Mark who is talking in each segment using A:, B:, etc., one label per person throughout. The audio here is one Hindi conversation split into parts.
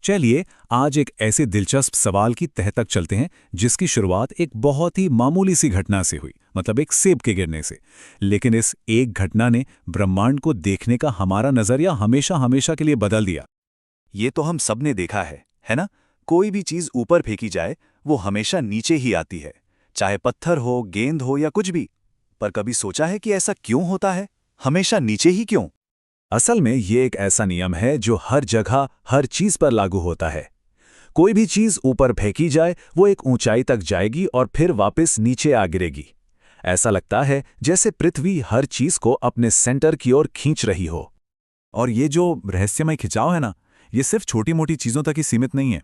A: चलिए आज एक ऐसे दिलचस्प सवाल की तह तक चलते हैं जिसकी शुरुआत एक बहुत ही मामूली सी घटना से हुई, मतलब एक सेब के गिरने से। लेकिन इस एक घटना ने ब्रह्मांड को देखने का हमारा नजरिया हमेशा हमेशा के लिए बदल दिया।
B: ये तो हम सब ने देखा है ना? कोई भी चीज ऊपर फेंकी जाए वो हमेशा नीचे ही आती है, चाहे पत्थर हो, गेंद हो या कुछ भी। पर कभी सोचा है कि ऐसा क्यों होता है? हमेशा नीचे ही क्यों?
A: असल में ये एक ऐसा नियम है जो हर जगह हर चीज पर लागू होता है। कोई भी चीज ऊपर फेंकी जाए वो एक ऊंचाई तक जाएगी और फिर वापस नीचे आ गिरेगी। ऐसा लगता है जैसे पृथ्वी हर चीज को अपने सेंटर की ओर खींच रही हो।
C: और ये जो रहस्यमय खिंचाव है ना, ये सिर्फ छोटी मोटी चीजों तक ही सीमित नहीं है।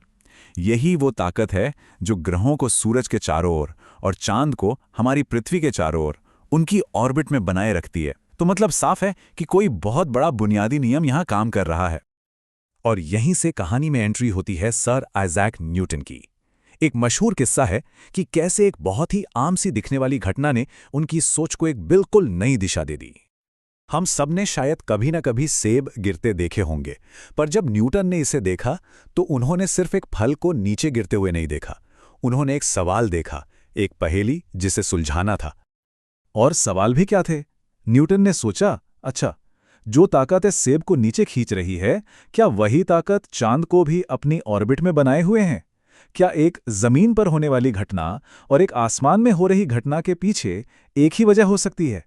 C: यही वो ताकत है जो ग्रहों को सूरज के चारों ओर और चांद को हमारी पृथ्वी के चारों ओर उनकी ऑर्बिट में बनाए रखती है। तो मतलब साफ है कि कोई बहुत बड़ा बुनियादी नियम यहां काम कर रहा है।
A: और यहीं से कहानी में एंट्री होती है सर आइजैक न्यूटन की। एक मशहूर किस्सा है कि कैसे एक बहुत ही आम सी दिखने वाली घटना ने उनकी सोच को एक बिल्कुल नई दिशा दे दी। हम सबने शायद कभी न कभी सेब गिरते देखे होंगे, पर जब न्यूटन ने इसे देखा तो उन्होंने सिर्फ एक फल को नीचे गिरते हुए नहीं देखा। उन्होंने एक सवाल देखा, एक पहेली जिसे सुलझाना था। और सवाल भी क्या थे? न्यूटन ने सोचा, अच्छा, जो ताकत इस सेब को नीचे खींच रही है, क्या वही ताकत चांद को भी अपनी ऑर्बिट में बनाए हुए हैं? क्या एक जमीन पर होने वाली घटना और एक आसमान में हो रही घटना के पीछे एक ही वजह हो सकती है?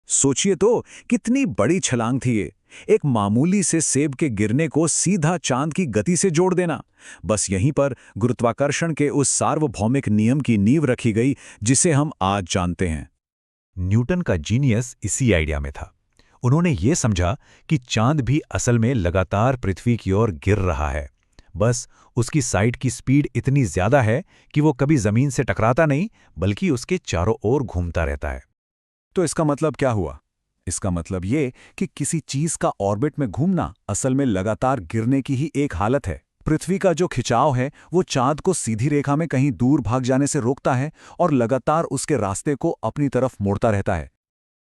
A: सोचिए तो, कितनी बड़ी छलांग थी ये। एक मामूली से सेब के गिरने को सीधा चांद की गति से जोड़ देना। बस यहीं पर गुरुत्वाकर्षण के उस सार्वभौमिक नियम की नींव रखी गई जिसे हम आज जानते हैं।
C: न्यूटन का जीनियस इसी आइडिया में था। उन्होंने ये समझा कि चांद भी असल में लगातार पृथ्वी की ओर गिर रहा है। बस उसकी साइड की स्पीड इतनी ज्यादा है कि वो कभी जमीन से टकराता नहीं, बल्कि उसके चारों ओर घूमता रहता है।
A: तो इसका मतलब क्या हुआ? इसका मतलब ये कि किसी चीज का ऑर्बिट में घूमना असल में लगातार गिरने की ही एक हालत है। पृथ्वी का जो खिंचाव है वो चांद को सीधी रेखा में कहीं दूर भाग जाने से रोकता है और लगातार उसके रास्ते को अपनी तरफ मोड़ता रहता है।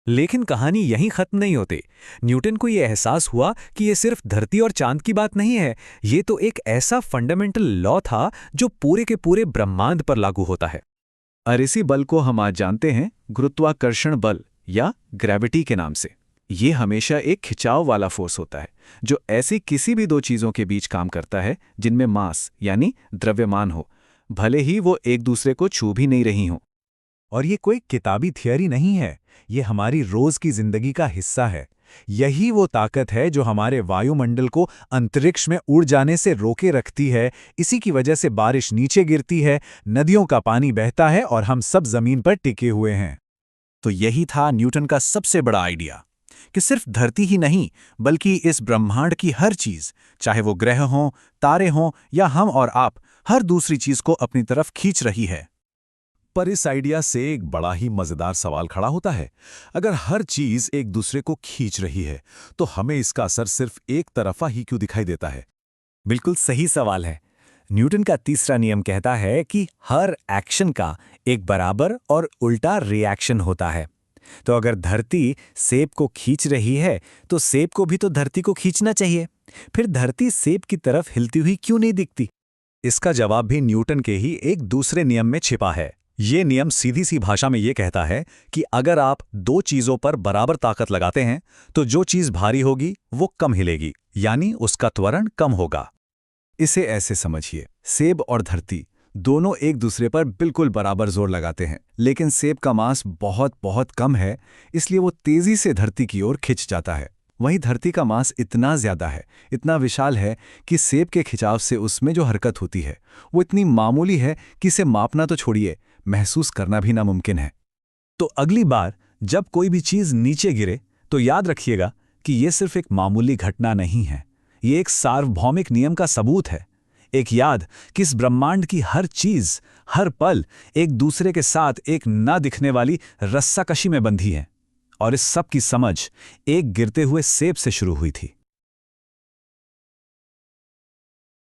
D: लेकिन कहानी यहीं खत्म नहीं होती। न्यूटन को यह एहसास हुआ कि यह सिर्फ धरती और चांद की बात नहीं है, ये तो एक ऐसा फंडामेंटल लॉ था जो पूरे के पूरे ब्रह्मांड पर लागू होता है।
A: और इसी बल को हम आज जानते हैं गुरुत्वाकर्षण बल या ग्रेविटी के नाम से। ये हमेशा एक खिंचाव वाला फोर्स होता है जो ऐसी किसी भी दो चीजों के बीच काम करता है जिनमें मास यानी द्रव्यमान हो, भले ही वो एक दूसरे को छू भी नहीं रही हों।
C: और ये कोई किताबी थियरी नहीं है, ये हमारी रोज की जिंदगी का हिस्सा है। यही वो ताकत है जो हमारे वायुमंडल को अंतरिक्ष में उड़ जाने से रोके रखती है। इसी की वजह से बारिश नीचे गिरती है, नदियों का पानी बहता है और हम सब जमीन पर टिके हुए हैं।
A: तो यही था न्यूटन का सबसे बड़ा आइडिया कि सिर्फ धरती ही नहीं बल्कि इस ब्रह्मांड की हर चीज, चाहे वो ग्रह हों, तारे हों या हम और आप, हर दूसरी चीज को अपनी तरफ खींच रही है।
C: पर इस आइडिया से एक बड़ा ही मजेदार सवाल खड़ा होता है। अगर हर चीज एक दूसरे को खींच रही है तो हमें इसका असर सिर्फ एक तरफा ही क्यों दिखाई देता है?
D: बिल्कुल सही सवाल है। न्यूटन का तीसरा नियम कहता है कि हर एक्शन का एक बराबर और उल्टा रिएक्शन होता है। तो अगर धरती सेब को खींच रही है तो सेब को भी तो धरती को खींचना चाहिए। फिर धरती सेब की तरफ हिलती हुई क्यों नहीं दिखती?
A: इसका जवाब भी न्यूटन के ही एक दूसरे नियम में छिपा है। ये नियम सीधी सी भाषा में ये कहता है कि अगर आप दो चीजों पर बराबर ताकत लगाते हैं तो जो चीज भारी होगी वो कम हिलेगी, यानी उसका त्वरण कम होगा। इसे ऐसे समझिए, सेब और धरती दोनों एक दूसरे पर बिल्कुल बराबर जोर लगाते हैं, लेकिन सेब का मास बहुत बहुत कम है, इसलिए वो तेजी से धरती की ओर खिंच जाता है। वहीं धरती का मास इतना ज्यादा है, इतना विशाल है कि सेब के खिंचाव से उसमें जो हरकत होती है वो इतनी मामूली है कि इसे मापना तो छोड़िए, महसूस करना भी नामुमकिन है। तो अगली बार जब कोई भी चीज नीचे गिरे तो याद रखिएगा कि यह सिर्फ एक मामूली घटना नहीं है, ये एक सार्वभौमिक नियम का सबूत है। एक याद कि इस ब्रह्मांड की हर चीज, हर पल एक दूसरे के साथ एक ना दिखने वाली रस्साकशी में बंधी है। और इस सब की समझ एक गिरते हुए सेब से शुरू हुई थी।